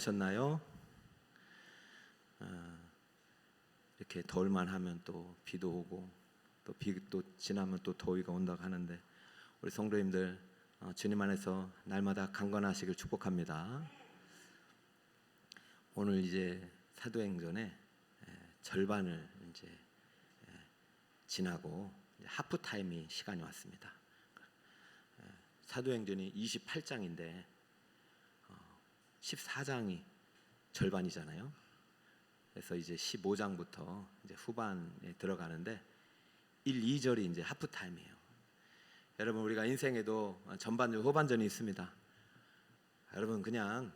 셨나요? 이렇게 더울만 하면 또 비도 오고 또 비도 지나면 또 더위가 온다고 하는데 우리 성도님들 주님 안에서 날마다 강건하시길 축복합니다. 오늘 이제 사도행전의 절반을 이제 지나고 하프타임이 시간이 왔습니다. 사도행전이 28장인데 14장이 절반이잖아요. 그래서 이제 15장부터 이제 후반에 들어가는데 1, 2절이 이제 하프타임이에요. 여러분, 우리가 인생에도 전반전, 후반전이 있습니다. 여러분, 그냥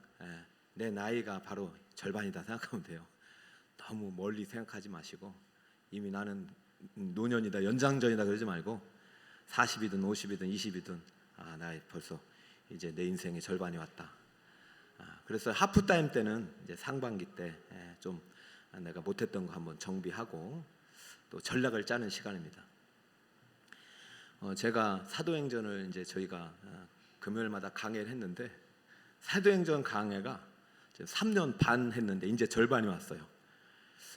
내 나이가 바로 절반이다 생각하면 돼요. 너무 멀리 생각하지 마시고 이미 나는 노년이다, 연장전이다 그러지 말고 40이든 50이든 20이든 나 벌써 이제 내 인생의 절반이 왔다. 그래서 하프타임 때는 이제 상반기 때 좀 내가 못했던 거 한번 정비하고 또 전략을 짜는 시간입니다. 제가 사도행전을 이제 저희가 금요일마다 강의를 했는데 사도행전 강의가 3년 반 했는데 이제 절반이 왔어요.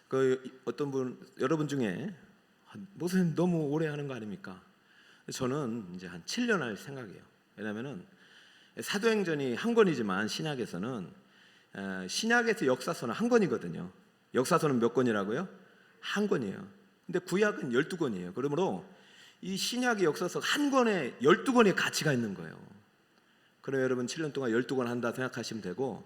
그 어떤 분 여러분 중에 목사님 너무 오래 하는 거 아닙니까? 저는 이제 한 7년 할 생각이에요. 왜냐면은 사도행전이 한 권이지만 신약에서는 신약에서 역사서는 한 권이거든요. 역사서는 몇 권이라고요? 한 권이에요. 근데 구약은 12권이에요. 그러므로 이 신약의 역사서 한 권에 12권의 가치가 있는 거예요. 그럼 여러분 7년 동안 12권 한다 생각하시면 되고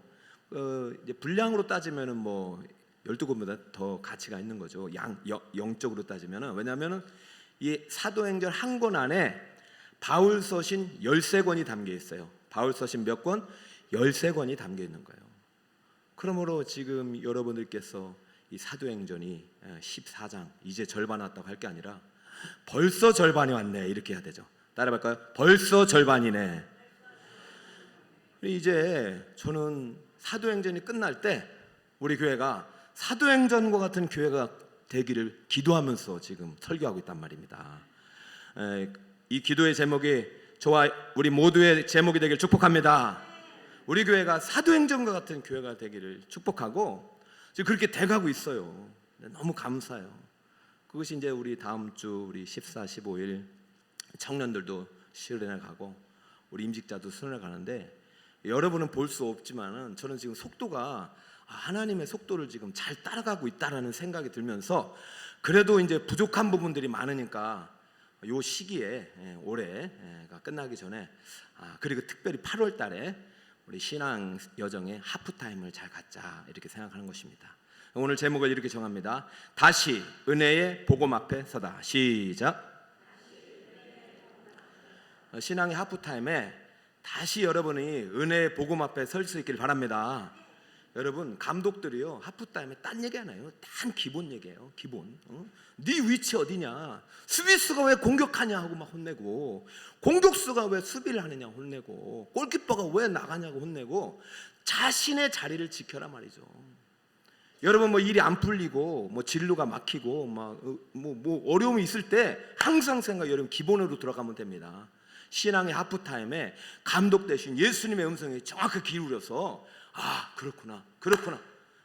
이제 분량으로 따지면은 뭐 12권보다 더 가치가 있는 거죠. 영적으로 따지면은. 왜냐하면은 이 사도행전 한 권 안에 바울 서신 13권이 담겨 있어요. 바울 서신 몇 권? 13권이 담겨 있는 거예요. 그러므로 지금 여러분들께서 이 사도행전이 14장 이제 절반 왔다고 할 게 아니라 벌써 절반이 왔네 이렇게 해야 되죠. 따라할까요? 벌써 절반이네. 이제 저는 사도행전이 끝날 때 우리 교회가 사도행전과 같은 교회가 되기를 기도하면서 지금 설교하고 있단 말입니다. 이 기도의 제목이 저와 우리 모두의 제목이 되길 축복합니다. 우리 교회가 사도행전과 같은 교회가 되기를 축복하고 지금 그렇게 돼가고 있어요. 너무 감사해요. 그것이 이제 우리 다음 주 우리 14, 15일 청년들도 수련회 가고 우리 임직자도 수련회 가는데 여러분은 볼 수 없지만은 저는 지금 속도가 하나님의 속도를 지금 잘 따라가고 있다라는 생각이 들면서 그래도 이제 부족한 부분들이 많으니까 요 시기에 올해가 끝나기 전에 그리고 특별히 8월 달에 우리 신앙 여정의 하프타임을 잘 갖자 이렇게 생각하는 것입니다. 오늘 제목을 이렇게 정합니다. 다시 은혜의 복음 앞에 서다. 시작. 신앙의 하프타임에 다시 여러분이 은혜의 복음 앞에 설 수 있기를 바랍니다. 여러분, 감독들이요 하프타임에 딴 얘기 안 해요. 단 기본 얘기예요. 기본. 네 위치 어디냐, 수비수가 왜 공격하냐 하고 막 혼내고, 공격수가 왜 수비를 하느냐 혼내고, 골키퍼가 왜 나가냐고 혼내고, 자신의 자리를 지켜라 말이죠. 여러분 뭐 일이 안 풀리고 뭐 진로가 막히고 뭐 어려움이 있을 때 항상 여러분 기본으로 들어가면 됩니다. 신앙의 하프타임에 감독 대신 예수님의 음성에 정확히 기울여서 그렇구나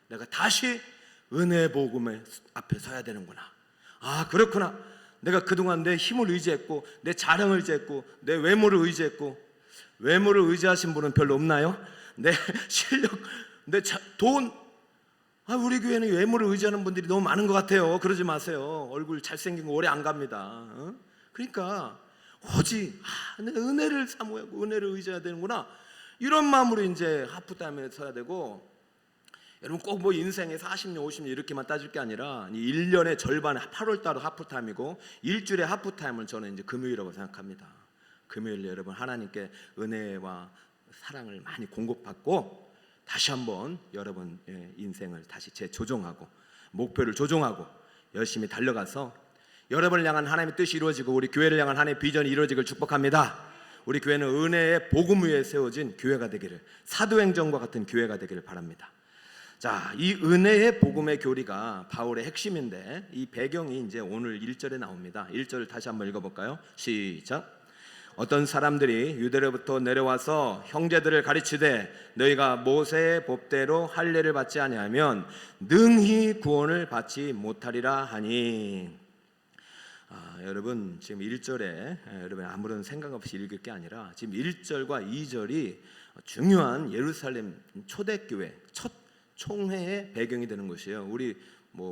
내가 다시 은혜의 복음의 앞에 서야 되는구나. 그렇구나, 내가 그동안 내 힘을 의지했고 내 자랑을 의지했고 내 외모를 의지했고, 외모를 의지하신 분은 별로 없나요? 내 실력, 내 돈, 우리 교회는 외모를 의지하는 분들이 너무 많은 것 같아요. 그러지 마세요. 얼굴 잘생긴 거 오래 안 갑니다. 그러니까 오직 내가 은혜를 사모하고 은혜를 의지해야 되는구나, 이런 마음으로 이제 하프타임에 서야 되고, 여러분 꼭 뭐 인생에 40년 50년 이렇게만 따질 게 아니라 1년의 절반 8월달은 하프타임이고 일주일의 하프타임은 저는 이제 금요일이라고 생각합니다. 금요일 여러분 하나님께 은혜와 사랑을 많이 공급받고 다시 한번 여러분 인생을 다시 재조정하고 목표를 조정하고 열심히 달려가서 여러분을 향한 하나님의 뜻이 이루어지고 우리 교회를 향한 하나님의 비전이 이루어지길 축복합니다. 우리 교회는 은혜의 복음 위에 세워진 교회가 되기를, 사도행전과 같은 교회가 되기를 바랍니다. 자, 이 은혜의 복음의 교리가 바울의 핵심인데 이 배경이 이제 오늘 1절에 나옵니다. 1절을 다시 한번 읽어볼까요? 시작. 어떤 사람들이 유대로부터 내려와서 형제들을 가르치되 너희가 모세의 법대로 할례를 받지 아니하면 능히 구원을 받지 못하리라 하니. 여러분 지금 1절에 여러분 아무런 생각 없이 읽을 게 아니라 지금 1절과 2절이 중요한 예루살렘 초대교회 첫 총회의 배경이 되는 것이에요. 우리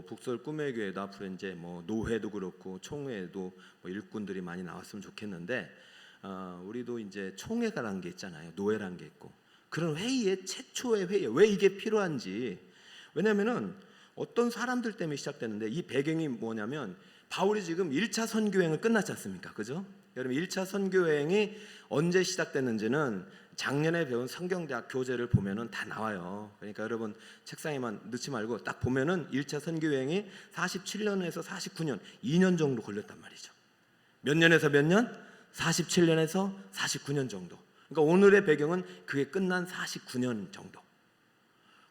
북설 꿈의 교회도 앞으로 이제 노회도 그렇고 총회도 일꾼들이 많이 나왔으면 좋겠는데, 우리도 이제 총회가라는 게 있잖아요. 노회라는 게 있고, 그런 회의의 최초의 회의, 왜 이게 필요한지. 왜냐하면은 어떤 사람들 때문에 시작됐는데, 이 배경이 뭐냐면 바울이 지금 1차 선교여행을 끝났지 않습니까? 그죠? 여러분 1차 선교여행이 언제 시작됐는지는 작년에 배운 성경대학 교재를 보면은 다 나와요. 그러니까 여러분 책상에만 넣지 말고 딱 보면은 1차 선교여행이 47년에서 49년, 2년 정도 걸렸단 말이죠. 몇 년에서 몇 년? 47년에서 49년 정도. 그러니까 오늘의 배경은 그게 끝난 49년 정도.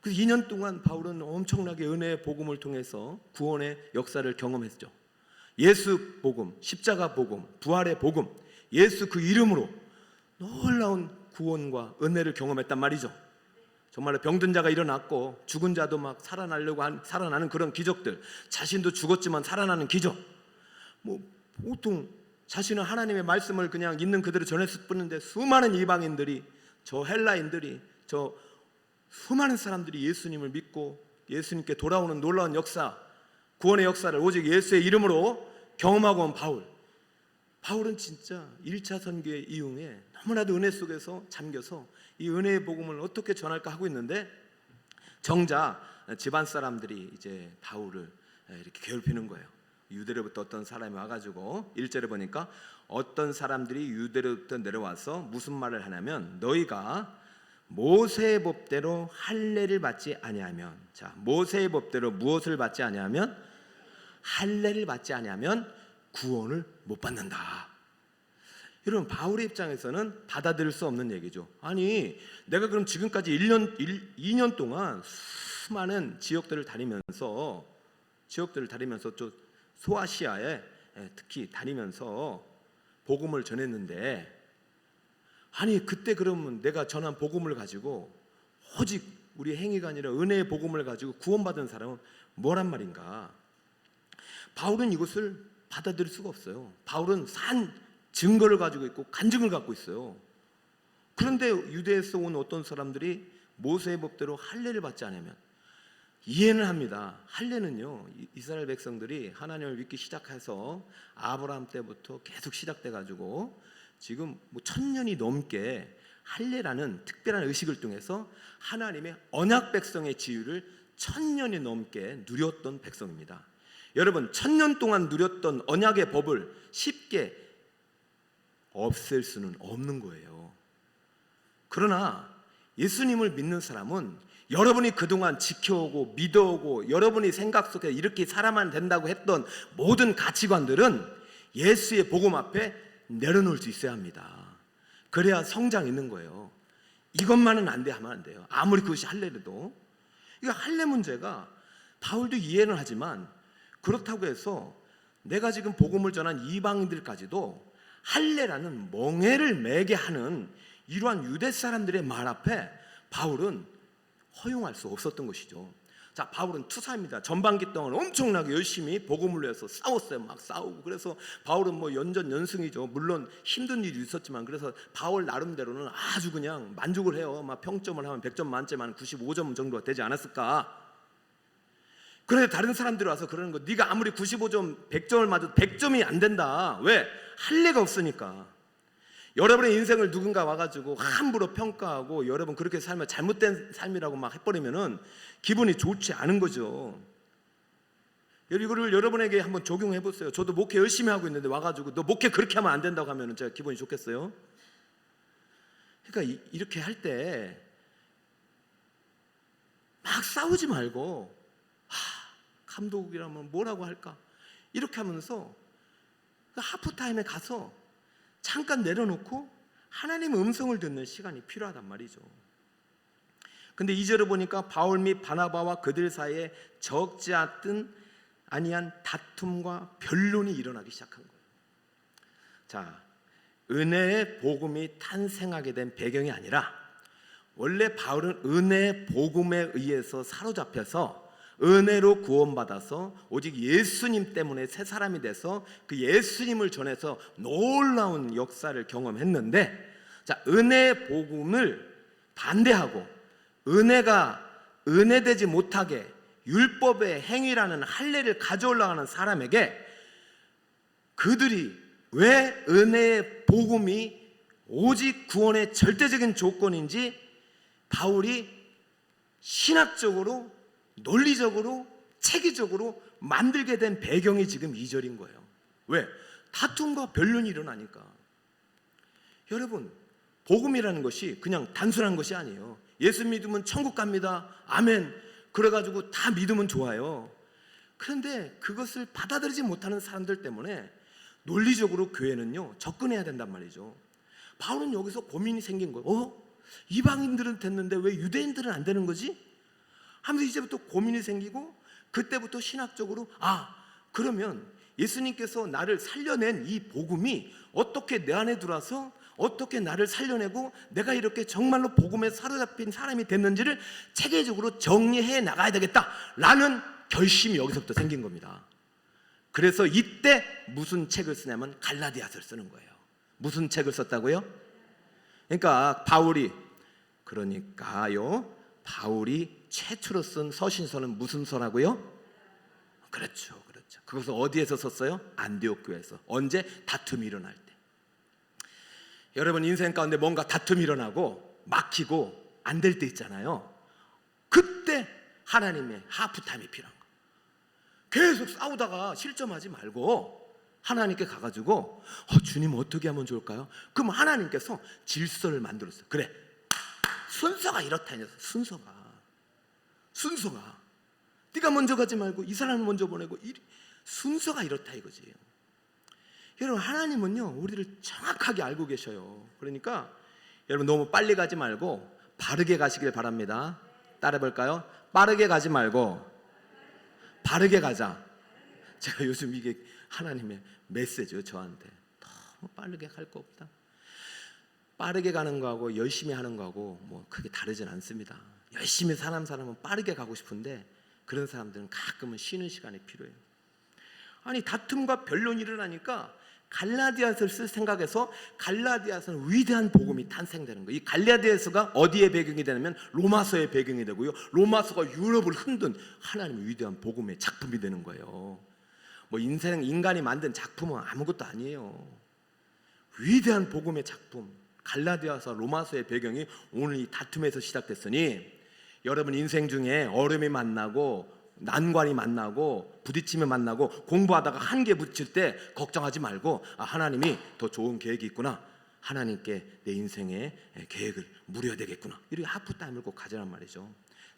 그래서 2년 동안 바울은 엄청나게 은혜의 복음을 통해서 구원의 역사를 경험했죠. 예수 복음, 십자가 복음, 부활의 복음, 예수 그 이름으로 놀라운 구원과 은혜를 경험했단 말이죠. 정말로 병든 자가 일어났고 죽은 자도 막 살아나는 그런 기적들, 자신도 죽었지만 살아나는 기적. 보통 자신은 하나님의 말씀을 그냥 있는 그대로 전했을 뿐인데 수많은 이방인들이, 저 헬라인들이, 저 수많은 사람들이 예수님을 믿고 예수님께 돌아오는 놀라운 역사, 구원의 역사를 오직 예수의 이름으로 경험하고 온 바울은 진짜 1차 선교의 이후에 너무나도 은혜 속에서 잠겨서 이 은혜의 복음을 어떻게 전할까 하고 있는데, 정작 집안 사람들이 이제 바울을 이렇게 괴롭히는 거예요. 유대로부터 어떤 사람이 와가지고 1절에 보니까 어떤 사람들이 유대로부터 내려와서 무슨 말을 하냐면 너희가 모세의 법대로 할례를 받지 아니하면, 자, 모세의 법대로 무엇을 받지 아니하면? 할례를 받지 아니하면 구원을 못 받는다. 여러분 바울의 입장에서는 받아들일 수 없는 얘기죠. 아니 내가 그럼 지금까지 2년 동안 수많은 지역들을 다니면서 또 소아시아에 특히 다니면서 복음을 전했는데, 아니 그때 그러면 내가 전한 복음을 가지고 오직 우리 행위가 아니라 은혜의 복음을 가지고 구원받은 사람은 뭐란 말인가? 바울은 이것을 받아들일 수가 없어요. 바울은 산 증거를 가지고 있고 간증을 갖고 있어요. 그런데 유대에서 온 어떤 사람들이 모세의 법대로 할례를 받지 않으면, 이해는 합니다. 할례는요, 이스라엘 백성들이 하나님을 믿기 시작해서 아브라함 때부터 계속 시작돼 가지고 지금 1000년이 넘게 할례라는 특별한 의식을 통해서 하나님의 언약 백성의 지위를 1000년이 넘게 누렸던 백성입니다. 여러분 1000년 동안 누렸던 언약의 법을 쉽게 없앨 수는 없는 거예요. 그러나 예수님을 믿는 사람은 여러분이 그동안 지켜오고 믿어오고 여러분이 생각 속에 이렇게 살아만 된다고 했던 모든 가치관들은 예수의 복음 앞에 내려놓을 수 있어야 합니다. 그래야 성장 있는 거예요. 이것만은 안 돼 하면 안 돼요. 아무리 그것이 할례라도. 이거 할례 문제가 바울도 이해는 하지만, 그렇다고 해서 내가 지금 복음을 전한 이방인들까지도 할례라는 멍에를 매게 하는 이러한 유대 사람들의 말 앞에 바울은 허용할 수 없었던 것이죠. 자, 바울은 투사입니다. 전반기 동안 엄청나게 열심히 복음을 위해서 싸웠어요. 막 싸우고. 그래서 바울은 연전연승이죠. 물론 힘든 일이 있었지만, 그래서 바울 나름대로는 아주 그냥 만족을 해요. 막 평점을 하면 100점 만점에 한 95점 정도가 되지 않았을까. 그런데 다른 사람들이 와서 그러는 거, 네가 아무리 95점 100점을 맞아도 100점이 안 된다. 왜? 할례가 없으니까. 여러분의 인생을 누군가 와가지고 함부로 평가하고 여러분 그렇게 살면 잘못된 삶이라고 막 해버리면은 기분이 좋지 않은 거죠. 이거를 여러분에게 한번 적용해 보세요. 저도 목회 열심히 하고 있는데 와가지고 너 목회 그렇게 하면 안 된다고 하면은 제가 기분이 좋겠어요? 그러니까 이렇게 할 때 막 싸우지 말고, 감독이라면 뭐라고 할까? 이렇게 하면서 하프타임에 가서 잠깐 내려놓고 하나님의 음성을 듣는 시간이 필요하단 말이죠. 근데 2절을 보니까 바울 및 바나바와 그들 사이에 적지 아니한 다툼과 변론이 일어나기 시작한 거예요. 자, 은혜의 복음이 탄생하게 된 배경이 아니라, 원래 바울은 은혜의 복음에 의해서 사로잡혀서 은혜로 구원받아서 오직 예수님 때문에 새 사람이 돼서 그 예수님을 전해서 놀라운 역사를 경험했는데, 자, 은혜의 복음을 반대하고 은혜가 은혜되지 못하게 율법의 행위라는 할례를 가져올라가는 사람에게 그들이 왜 은혜의 복음이 오직 구원의 절대적인 조건인지 바울이 신학적으로, 논리적으로, 체계적으로 만들게 된 배경이 지금 2절인 거예요. 왜? 다툼과 변론이 일어나니까. 여러분, 복음이라는 것이 그냥 단순한 것이 아니에요. 예수 믿으면 천국 갑니다. 아멘. 그래가지고 다 믿으면 좋아요. 그런데 그것을 받아들이지 못하는 사람들 때문에 논리적으로 교회는요 접근해야 된단 말이죠. 바울은 여기서 고민이 생긴 거예요. 이방인들은 됐는데 왜 유대인들은 안 되는 거지? 하면서 이제부터 고민이 생기고, 그때부터 신학적으로 그러면 예수님께서 나를 살려낸 이 복음이 어떻게 내 안에 들어와서 어떻게 나를 살려내고 내가 이렇게 정말로 복음에 사로잡힌 사람이 됐는지를 체계적으로 정리해 나가야 되겠다라는 결심이 여기서부터 생긴 겁니다. 그래서 이때 무슨 책을 쓰냐면 갈라디아서를 쓰는 거예요. 무슨 책을 썼다고요? 그러니까 바울이 최초로 쓴 서신서는 무슨 서라고요? 그렇죠. 그것을 어디에서 썼어요? 안디옥 교회에서. 언제? 다툼이 일어날 때. 여러분, 인생 가운데 뭔가 다툼이 일어나고 막히고 안 될 때 있잖아요. 그때 하나님의 하프타임이 필요한 거예요. 계속 싸우다가 실점하지 말고 하나님께 가가지고 주님 어떻게 하면 좋을까요? 그럼 하나님께서 질서를 만들었어요. 그래, 순서가 이렇다. 순서가 네가 먼저 가지 말고 이 사람을 먼저 보내고, 순서가 이렇다 이거지. 여러분, 하나님은요 우리를 정확하게 알고 계셔요. 그러니까 여러분, 너무 빨리 가지 말고 바르게 가시길 바랍니다. 따라해볼까요? 빠르게 가지 말고 바르게 가자. 제가 요즘 이게 하나님의 메시지예요. 저한테 너무 빠르게 갈 거 없다. 빠르게 가는 거하고 열심히 하는 거하고 뭐 크게 다르진 않습니다. 열심히 사는 사람은 빠르게 가고 싶은데 그런 사람들은 가끔은 쉬는 시간이 필요해요. 아니, 다툼과 변론이 일어나니까 갈라디아서를 쓸 생각에서 갈라디아서는 위대한 복음이 탄생되는 거예요. 이 갈라디아서가 어디에 배경이 되냐면 로마서의 배경이 되고요, 로마서가 유럽을 흔든 하나님의 위대한 복음의 작품이 되는 거예요. 뭐 인간이 만든 작품은 아무것도 아니에요. 위대한 복음의 작품, 갈라디아서, 로마서의 배경이 오늘 이 다툼에서 시작됐으니, 여러분 인생 중에 어려움이 만나고 난관이 만나고 부딪힘을 만나고 공부하다가 한계 붙일 때 걱정하지 말고 하나님이 더 좋은 계획이 있구나, 하나님께 내 인생의 계획을 물어야 되겠구나, 이렇게 하프타임을 꼭 가져란 말이죠.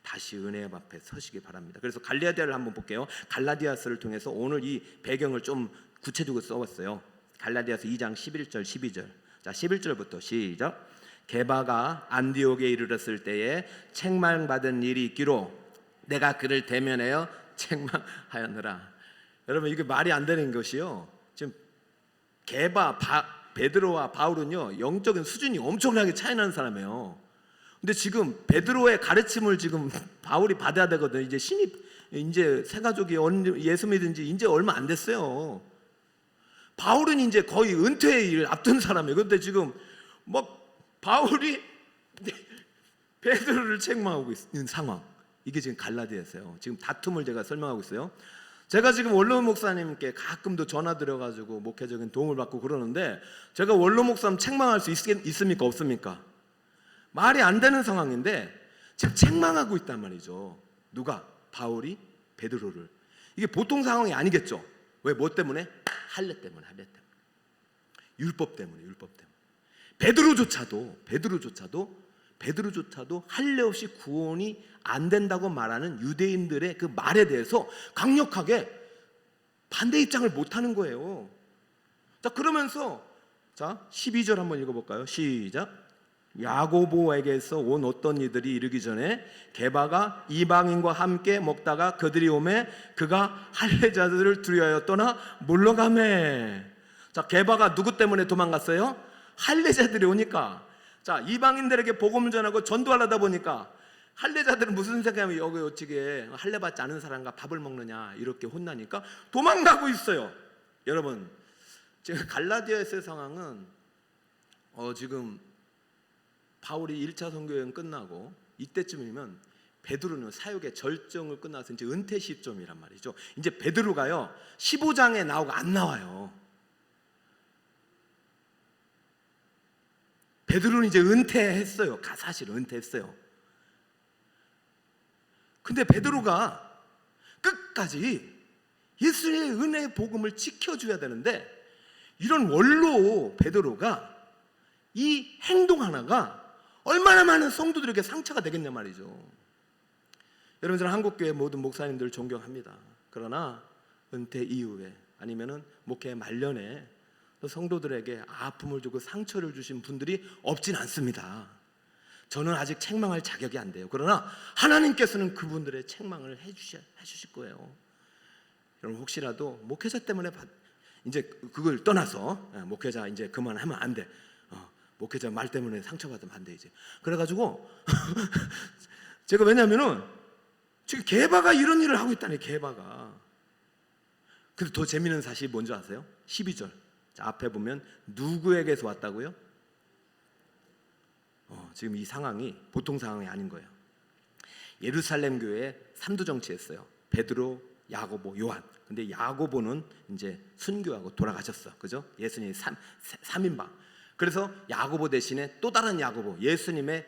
다시 은혜의 앞에 서시기 바랍니다. 그래서 갈라디아를 한번 볼게요. 갈라디아서를 통해서 오늘 이 배경을 좀 구체적으로 써봤어요. 갈라디아서 2장 11절 12절. 자, 11절부터 시작. 게바가 안디옥에 이르렀을 때에 책망받은 일이 있기로 내가 그를 대면하여 책망하였느라. 여러분, 이게 말이 안 되는 것이요, 지금 베드로와 바울은요 영적인 수준이 엄청나게 차이 나는 사람이에요. 근데 지금 베드로의 가르침을 지금 바울이 받아야 되거든요. 이제 이제 새 가족이 예수 믿은 지 이제 얼마 안 됐어요. 바울은 이제 거의 은퇴의 일을 앞둔 사람이에요. 그런데 지금 바울이 베드로를 책망하고 있는 상황. 이게 지금 갈라디아서예요. 지금 다툼을 제가 설명하고 있어요. 제가 지금 원로 목사님께 가끔도 전화 드려가지고 목회적인 도움을 받고 그러는데, 제가 원로 목사님 책망할 수 있습니까? 없습니까? 말이 안 되는 상황인데 지금 책망하고 있단 말이죠. 누가? 바울이 베드로를. 이게 보통 상황이 아니겠죠. 왜? 뭐 때문에? 할례 때문에. 율법 때문에. 베드로조차도 할례 없이 구원이 안 된다고 말하는 유대인들의 그 말에 대해서 강력하게 반대 입장을 못 하는 거예요. 자, 그러면서 12절 한번 읽어볼까요? 시작. 야고보에게서 온 어떤 이들이 이르기 전에 게바가 이방인과 함께 먹다가 그들이 오매 그가 할례자들을 두려하여 떠나 물러가매. 자, 게바가 누구 때문에 도망갔어요? 할례자들이 오니까, 자, 이방인들에게 복음을 전하고 전도하려다 보니까 할례자들은 무슨 생각하면 여기 어찌게 할례 받지 않은 사람과 밥을 먹느냐 이렇게 혼나니까 도망가고 있어요. 여러분, 지금 갈라디아에서의 상황은 지금 바울이 1차 선교여행 끝나고 이때쯤이면 베드로는 사역의 절정을 끝나서 이제 은퇴 시점이란 말이죠. 이제 베드로가요 15장에 나오고 안 나와요. 베드로는 이제 은퇴했어요. 사실 은퇴했어요. 근데 베드로가 끝까지 예수의 은혜의 복음을 지켜줘야 되는데, 이런 원로 베드로가 이 행동 하나가 얼마나 많은 성도들에게 상처가 되겠냐 말이죠. 여러분, 저는 한국교회 모든 목사님들을 존경합니다. 그러나 은퇴 이후에 아니면은 목회 말년에 성도들에게 아픔을 주고 상처를 주신 분들이 없진 않습니다. 저는 아직 책망할 자격이 안 돼요. 그러나 하나님께서는 그분들의 책망을 해주실 거예요. 여러분, 혹시라도 목회자 때문에 이제 그걸 떠나서 목회자 이제 그만하면 안 돼. 목회자 말 때문에 상처받으면 안 돼 이제. 그래가지고 제가 왜냐면은 지금 개바가 이런 일을 하고 있다니, 개바가. 그래서 더 재미있는 사실이 뭔지 아세요? 12절. 자, 앞에 보면 누구에게서 왔다고요? 지금 이 상황이 보통 상황이 아닌 거예요. 예루살렘 교회에 3두 정치했어요. 베드로, 야고보, 요한. 근데 야고보는 이제 순교하고 돌아가셨어. 그죠? 예수님이 3인방. 그래서 야고보 대신에 또 다른 야고보, 예수님의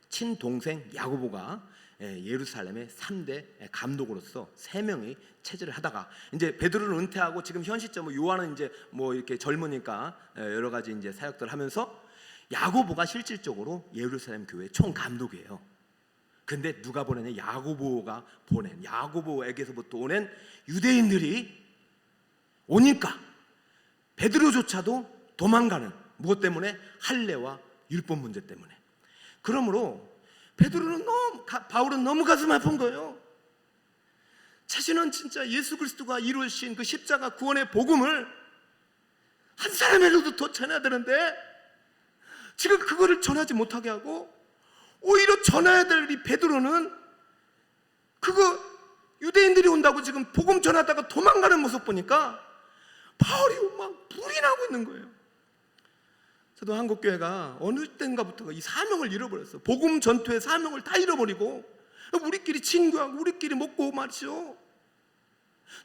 친동생 야고보가 예루살렘의 3대 감독으로서 3명이 체제를 하다가, 이제 베드로는 은퇴하고 지금 현 시점 요한은 이제 뭐 이렇게 젊으니까 여러 가지 이제 사역들 하면서, 야고보가 실질적으로 예루살렘 교회 총 감독이에요. 근데 누가 보내냐? 야고보가 보낸, 야고보에게서부터 오는 유대인들이 오니까 베드로조차도 도망가는, 무엇 때문에? 할례와 율법 문제 때문에. 그러므로 베드로는 바울은 너무 가슴 아픈 거예요. 자신은 진짜 예수 그리스도가 이루신 그 십자가 구원의 복음을 한 사람에게도 더 전해야 되는데 지금 그거를 전하지 못하게 하고, 오히려 전해야 될 이 베드로는 그거 유대인들이 온다고 지금 복음 전하다가 도망가는 모습 보니까 바울이 막 불이 나고 있는 거예요. 저도 한국교회가 어느 때인가부터 이 사명을 잃어버렸어. 복음 전투의 사명을 다 잃어버리고 우리끼리 친구하고 우리끼리 먹고 말이죠.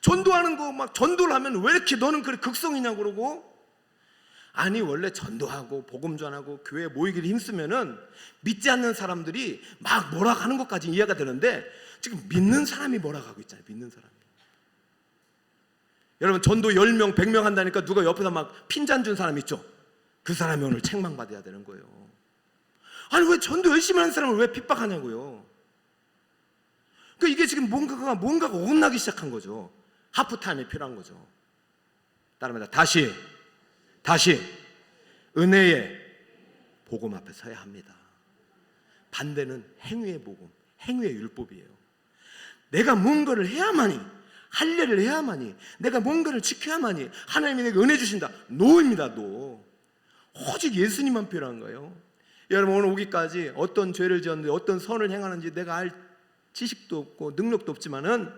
전도하는 거 막 전도를 하면 왜 이렇게 너는 그래 극성이냐고 그러고, 아니 원래 전도하고 복음 전하고 교회에 모이기를 힘쓰면은 믿지 않는 사람들이 막 몰아가는 것까지 이해가 되는데, 지금 믿는 사람이 몰아가고 있잖아요. 믿는 사람이. 여러분, 전도 10명 100명 한다니까 누가 옆에서 막 핀잔 준 사람 있죠? 그 사람이 오늘 책망받아야 되는 거예요. 아니 왜 전도 열심히 하는 사람을 왜 핍박하냐고요. 그러니까 이게 지금 뭔가가 어긋나기 시작한 거죠. 하프타임이 필요한 거죠. 다른 말로 다시 은혜의 복음 앞에 서야 합니다. 반대는 행위의 복음, 행위의 율법이에요. 내가 뭔가를 해야만이, 할례를 해야만이, 내가 뭔가를 지켜야만이 하나님이 내게 은혜 주신다. 노입니다. 노. 오직 예수님만 필요한 거예요. 여러분, 오늘 오기까지 어떤 죄를 지었는지 어떤 선을 행하는지 내가 알 지식도 없고 능력도 없지만은,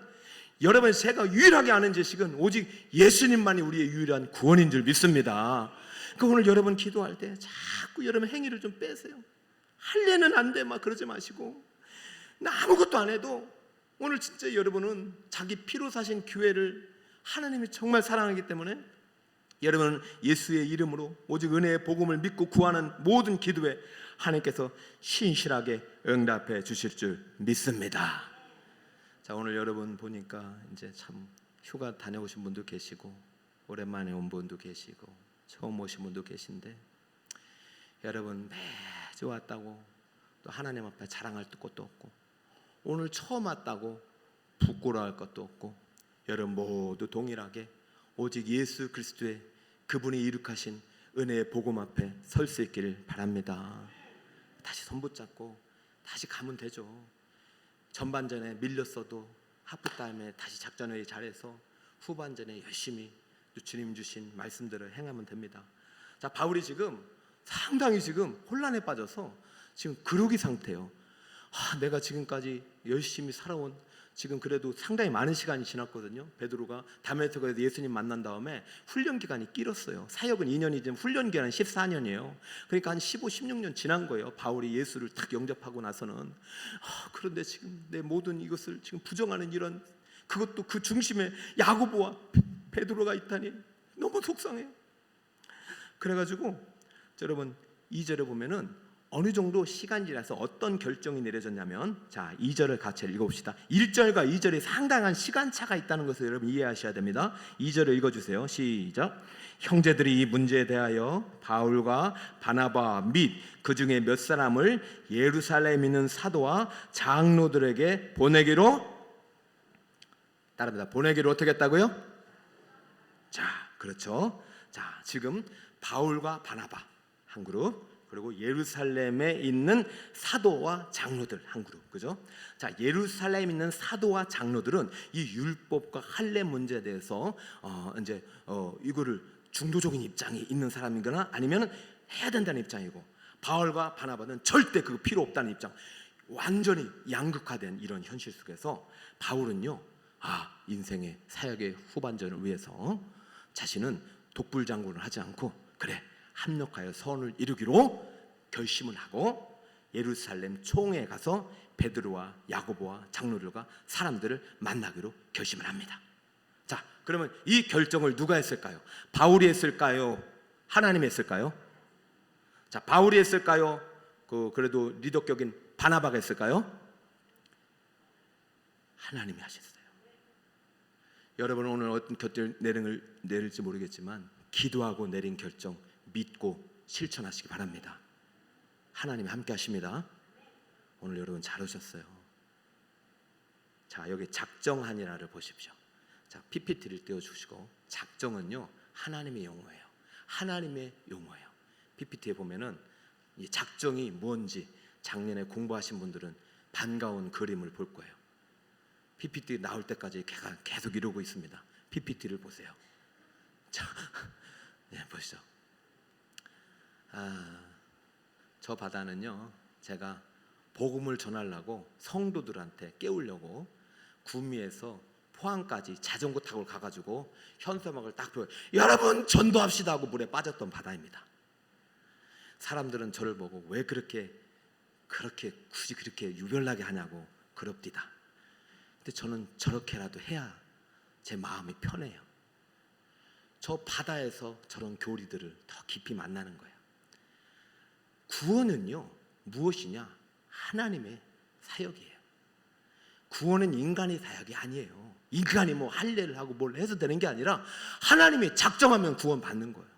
여러분, 제가 유일하게 아는 지식은 오직 예수님만이 우리의 유일한 구원인 줄 믿습니다. 그러니까 오늘 여러분 기도할 때 자꾸 여러분 행위를 좀 빼세요. 할례는 안 돼 막 그러지 마시고, 나 아무것도 안 해도 오늘 진짜 여러분은 자기 피로 사신 교회를 하나님이 정말 사랑하기 때문에 여러분은 예수의 이름으로 오직 은혜의 복음을 믿고 구하는 모든 기도에 하나님께서 신실하게 응답해 주실 줄 믿습니다. 자, 오늘 여러분 보니까 이제 참 휴가 다녀오신 분도 계시고 오랜만에 온 분도 계시고 처음 오신 분도 계신데, 여러분 매주 왔다고 또 하나님 앞에 자랑할 것도 없고 오늘 처음 왔다고 부끄러워할 것도 없고, 여러분 모두 동일하게 오직 예수 그리스도의 그분이 이룩하신 은혜의 복음 앞에 설 수 있기를 바랍니다. 다시 손 붙잡고 다시 가면 되죠. 전반전에 밀렸어도 하프타임에 다시 작전회의 잘해서 후반전에 열심히 주님 주신 말씀들을 행하면 됩니다. 자, 바울이 지금 상당히 지금 혼란에 빠져서 지금 그러기 상태예요. 내가 지금까지 열심히 살아온, 지금 그래도 상당히 많은 시간이 지났거든요. 베드로가 다메섹에서 예수님 만난 다음에 훈련 기간이 길었어요. 사역은 2년이지만 훈련 기간은 14년이에요. 그러니까 한 15, 16년 지난 거예요. 바울이 예수를 딱 영접하고 나서는. 그런데 지금 내 모든 이것을 지금 부정하는 이런, 그것도 그 중심에 야고보와 베드로가 있다니 너무 속상해요. 그래가지고 여러분 2절에 보면은 어느 정도 시간이 지나서 어떤 결정이 내려졌냐면, 자 2절을 같이 읽어봅시다. 1절과 2절에 상당한 시간차가 있다는 것을 여러분 이해하셔야 됩니다. 2절을 읽어주세요. 시작. 형제들이 이 문제에 대하여 바울과 바나바 및 그 중에 몇 사람을 예루살렘에 있는 사도와 장로들에게 보내기로, 따라합니다. 보내기로 어떻게 했다고요? 자, 그렇죠. 자, 지금 바울과 바나바 한 그룹, 그리고 예루살렘에 있는 사도와 장로들 한 그룹, 그죠? 자, 예루살렘에 있는 사도와 장로들은 이 율법과 할례 문제에 대해서 이거를 중도적인 입장이 있는 사람이거나 아니면 해야 된다는 입장이고, 바울과 바나바는 절대 그거 필요 없다는 입장, 완전히 양극화된 이런 현실 속에서 바울은요, 인생의 사역의 후반전을 위해서 자신은 독불장군을 하지 않고, 그래 합력하여 선을 이루기로 결심을 하고 예루살렘 총회에 가서 베드로와 야고보와 장로들과 사람들을 만나기로 결심을 합니다. 자, 그러면 이 결정을 누가 했을까요? 바울이 했을까요? 하나님이 했을까요? 자, 바울이 했을까요? 그래도 리더격인 바나바가 했을까요? 하나님이 하셨어요. 여러분은 오늘 어떤 결정을 내릴지 모르겠지만 기도하고 내린 결정 믿고 실천하시기 바랍니다. 하나님이 함께 하십니다. 오늘 여러분 잘 오셨어요. 자, 여기 작정하니라를 보십시오. 자, PPT를 띄워주시고, 작정은요 하나님의 용어예요. 하나님의 용어예요. PPT에 보면은 이 작정이 뭔지 작년에 공부하신 분들은 반가운 그림을 볼 거예요. PPT 나올 때까지 계속 이러고 있습니다. PPT를 보세요. 자, 보시죠. 저 바다는요, 제가 복음을 전하려고 성도들한테 깨우려고 구미에서 포항까지 자전거 타고 가가지고 현수막을 딱 펴고 여러분 전도합시다 하고 물에 빠졌던 바다입니다. 사람들은 저를 보고 왜 그렇게 굳이 그렇게 유별나게 하냐고 그럽디다. 근데 저는 저렇게라도 해야 제 마음이 편해요. 저 바다에서 저런 교리들을 더 깊이 만나는 거예요. 구원은요 무엇이냐? 하나님의 사역이에요. 구원은 인간의 사역이 아니에요. 인간이 뭐 할례를 하고 뭘 해서 되는 게 아니라 하나님이 작정하면 구원 받는 거예요.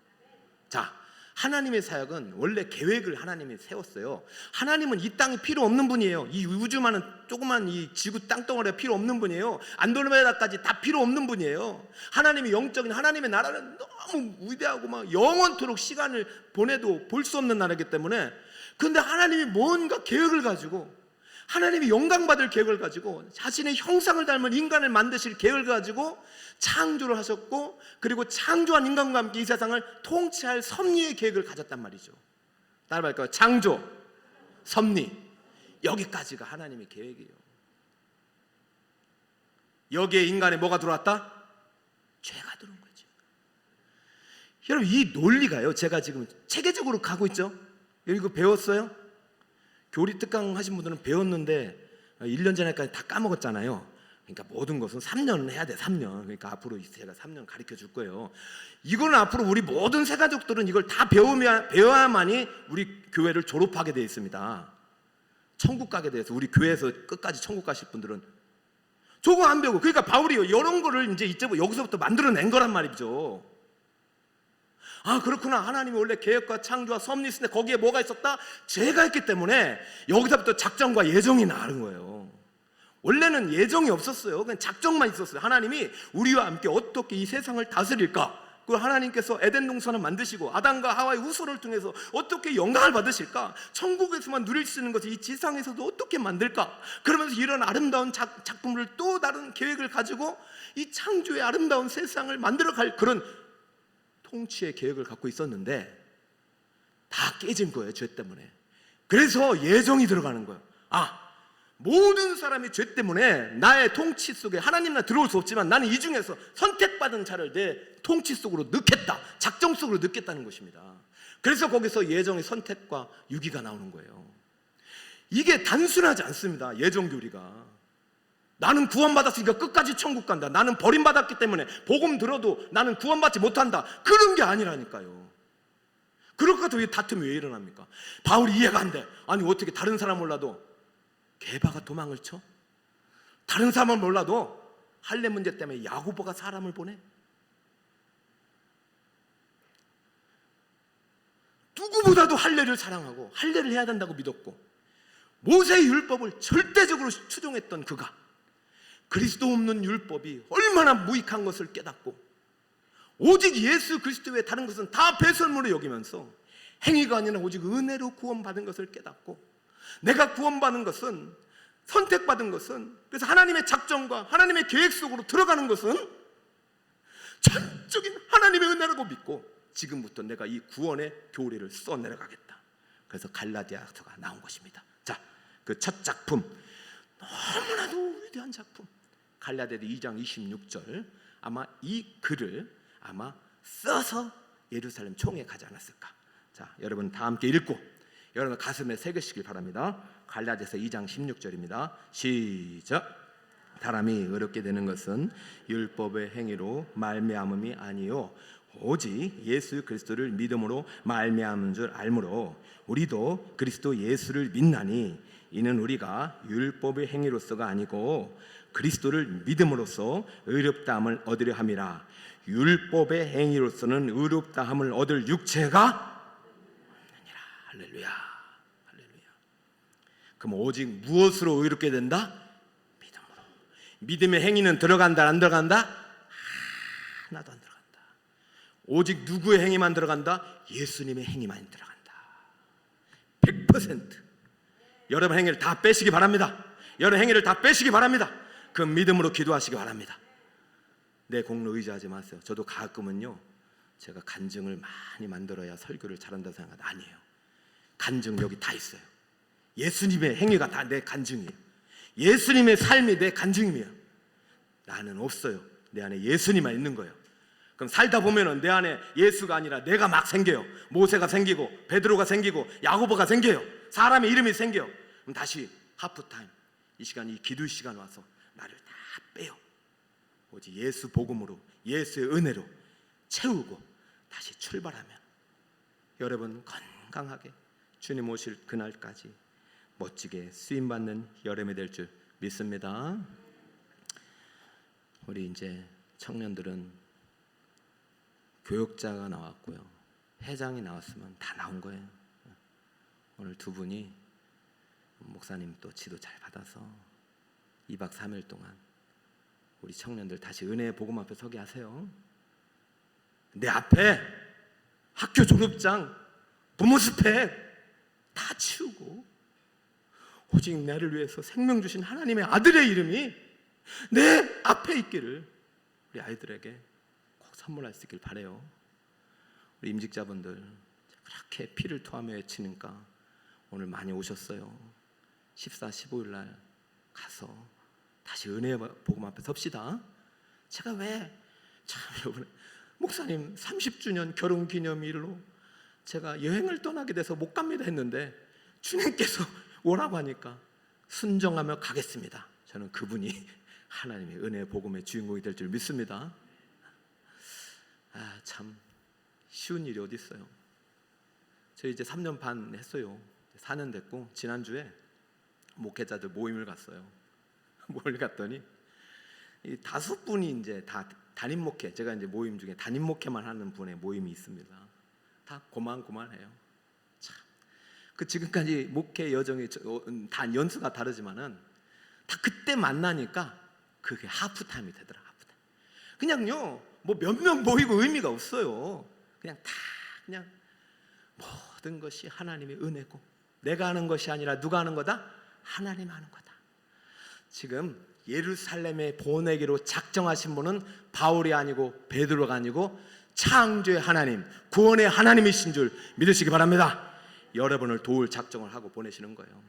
자, 하나님의 사역은 원래 계획을 하나님이 세웠어요. 하나님은 이 땅이 필요 없는 분이에요. 이 우주만은 조그만 이 지구 땅덩어리가 필요 없는 분이에요. 안드로메다까지 다 필요 없는 분이에요. 하나님이 영적인 하나님의 나라는 너무 위대하고 막 영원토록 시간을 보내도 볼 수 없는 나라이기 때문에, 근데 하나님이 뭔가 계획을 가지고, 하나님이 영광받을 계획을 가지고 자신의 형상을 닮은 인간을 만드실 계획을 가지고 창조를 하셨고, 그리고 창조한 인간과 함께 이 세상을 통치할 섭리의 계획을 가졌단 말이죠. 따라 말할까요? 창조, 섭리, 여기까지가 하나님의 계획이에요. 여기에 인간에 뭐가 들어왔다? 죄가 들어온 거죠. 여러분, 이 논리가요, 제가 지금 체계적으로 가고 있죠. 이거 배웠어요? 교리 특강 하신 분들은 배웠는데 1년 전에까지 다 까먹었잖아요. 그러니까 모든 것은 3년 해야 돼. 3년. 그러니까 앞으로 제가 3년 가르쳐 줄 거예요. 이거는 앞으로 우리 모든 새가족들은 이걸 다 배워야만이 우리 교회를 졸업하게 되어 있습니다. 천국 가게 돼서, 우리 교회에서 끝까지 천국 가실 분들은 저거 안 배우고, 그러니까 바울이 이런 거를 이제 여기서부터 만들어낸 거란 말이죠. 그렇구나. 하나님이 원래 계획과 창조와 섭리 있을 때 거기에 뭐가 있었다? 죄가 있기 때문에 여기서부터 작정과 예정이 나는 거예요. 원래는 예정이 없었어요. 그냥 작정만 있었어요. 하나님이 우리와 함께 어떻게 이 세상을 다스릴까? 그리고 하나님께서 에덴 동산을 만드시고 아담과 하와의 후손을 통해서 어떻게 영광을 받으실까? 천국에서만 누릴 수 있는 것을 이 지상에서도 어떻게 만들까? 그러면서 이런 아름다운 작품을 또 다른 계획을 가지고 이 창조의 아름다운 세상을 만들어갈 그런 통치의 계획을 갖고 있었는데, 다 깨진 거예요. 죄 때문에. 그래서 예정이 들어가는 거예요. 모든 사람이 죄 때문에 나의 통치 속에 하나님 나라 들어올 수 없지만 나는 이 중에서 선택받은 자를 내 통치 속으로 넣겠다, 작정 속으로 넣겠다는 것입니다. 그래서 거기서 예정의 선택과 유기가 나오는 거예요. 이게 단순하지 않습니다. 예정 교리가. 나는 구원받았으니까 끝까지 천국 간다, 나는 버림받았기 때문에 복음 들어도 나는 구원받지 못한다, 그런 게 아니라니까요. 그럴 것 같아요. 이 다툼이 왜 일어납니까? 바울이 이해가 안 돼. 아니 어떻게 다른 사람 몰라도 게바가 도망을 쳐? 다른 사람은 몰라도 할례 문제 때문에 야고보가 사람을 보내? 누구보다도 할례를 사랑하고 할례를 해야 된다고 믿었고 모세의 율법을 절대적으로 추종했던 그가 그리스도 없는 율법이 얼마나 무익한 것을 깨닫고 오직 예수 그리스도 외에 다른 것은 다 배설물로 여기면서 행위가 아니라 오직 은혜로 구원받은 것을 깨닫고 내가 구원받은 것은, 선택받은 것은, 그래서 하나님의 작정과 하나님의 계획 속으로 들어가는 것은 전적인 하나님의 은혜라고 믿고 지금부터 내가 이 구원의 교리를 써내려가겠다. 그래서 갈라디아서가 나온 것입니다. 자, 그 첫 작품, 너무나도 위대한 작품, 갈라디아 2장 26절. 아마 이 글을 아마 써서 예루살렘 총회에 가지 않았을까. 자, 여러분 다 함께 읽고 여러분 가슴에 새기시길 바랍니다. 갈라디아서 2장 16절입니다. 시작. 사람이 의롭게 되는 것은 율법의 행위로 말미암음이 아니요 오직 예수 그리스도를 믿음으로 말미암은 줄 알므로 우리도 그리스도 예수를 믿나니 이는 우리가 율법의 행위로서가 아니고 그리스도를 믿음으로써 의롭다함을 얻으려 함이라. 율법의 행위로서는 의롭다함을 얻을 육체가 없느니라. 할렐루야, 할렐루야. 그럼 오직 무엇으로 의롭게 된다? 믿음으로. 믿음의 행위는 들어간다 안 들어간다? 하나도 안 들어간다. 오직 누구의 행위만 들어간다? 예수님의 행위만 들어간다. 100%. 여러분 행위를 다 빼시기 바랍니다. 여러분 행위를 다 빼시기 바랍니다. 그 믿음으로 기도하시기 바랍니다. 내 공로 의지하지 마세요. 저도 가끔은요, 제가 간증을 많이 만들어야 설교를 잘한다고 생각하는데 아니에요. 간증 여기 다 있어요. 예수님의 행위가 다 내 간증이에요. 예수님의 삶이 내 간증이에요. 나는 없어요. 내 안에 예수님만 있는 거예요. 그럼 살다 보면은 내 안에 예수가 아니라 내가 막 생겨요. 모세가 생기고 베드로가 생기고 야고보가 생겨요. 사람의 이름이 생겨요. 그럼 다시 하프타임, 이 시간, 이 기도 시간 와서 나를 다 빼요. 오직 예수 복음으로, 예수의 은혜로 채우고 다시 출발하면 여러분 건강하게 주님 오실 그날까지 멋지게 쓰임받는 여름이 될 줄 믿습니다. 우리 이제 청년들은 교역자가 나왔고요, 회장이 나왔으면 다 나온 거예요. 오늘 두 분이 목사님 또 지도 잘 받아서 2박 3일 동안 우리 청년들 다시 은혜의 복음 앞에 서게 하세요. 내 앞에 학교 졸업장, 부모 스펙 다 치우고 오직 나를 위해서 생명 주신 하나님의 아들의 이름이 내 앞에 있기를 우리 아이들에게 꼭 선물할 수 있길 바라요. 우리 임직자분들 그렇게 피를 토하며 외치니까 오늘 많이 오셨어요. 14, 15일 날 가서 다시 은혜의 복음 앞에 섭시다. 제가 왜 참 여러분 목사님 30주년 결혼기념일로 제가 여행을 떠나게 돼서 못 갑니다 했는데 주님께서 오라고 하니까 순종하며 가겠습니다. 저는 그분이 하나님의 은혜의 복음의 주인공이 될 줄 믿습니다. 참 쉬운 일이 어디 있어요. 저 이제 3년 반 했어요. 4년 됐고 지난주에 목회자들 모임을 갔어요. 뭘 갔더니 이 5분이 이제 다 담임 목회, 제가 이제 모임 중에 담임 목회만 하는 분의 모임이 있습니다. 다 고만고만해요. 참, 그 지금까지 목회 여정이 다 연수가 다르지만은 다 그때 만나니까 그게 하프타임이 되더라. 하프타임. 그냥요, 뭐 몇 명 모이고 의미가 없어요. 그냥 다 그냥 모든 것이 하나님의 은혜고 내가 하는 것이 아니라 누가 하는 거다? 하나님 하는 거다. 지금 예루살렘에 보내기로 작정하신 분은 바울이 아니고 베드로가 아니고 창조의 하나님, 구원의 하나님이신 줄 믿으시기 바랍니다. 여러분을 도울 작정을 하고 보내시는 거예요.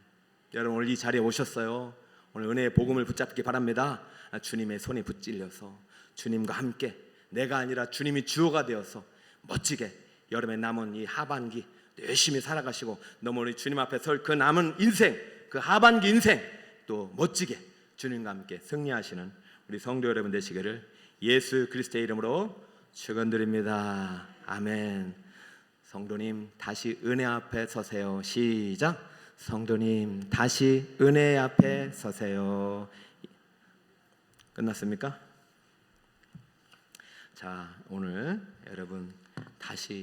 여러분 오늘 이 자리에 오셨어요. 오늘 은혜의 복음을 붙잡기 바랍니다. 주님의 손에 붙들려서 주님과 함께, 내가 아니라 주님이 주어가 되어서 멋지게 여러분의 남은 이 하반기 열심히 살아가시고, 너무 주님 앞에 설 그 남은 인생, 그 하반기 인생 또 멋지게 주님과 함께 승리하시는 우리 성도 여러분 되시기를 예수 그리스도의 이름으로 축원드립니다. 아멘. 성도님 다시 은혜 앞에 서세요. 시작. 성도님 다시 은혜 앞에 서세요. 끝났습니까? 자, 오늘 여러분 다시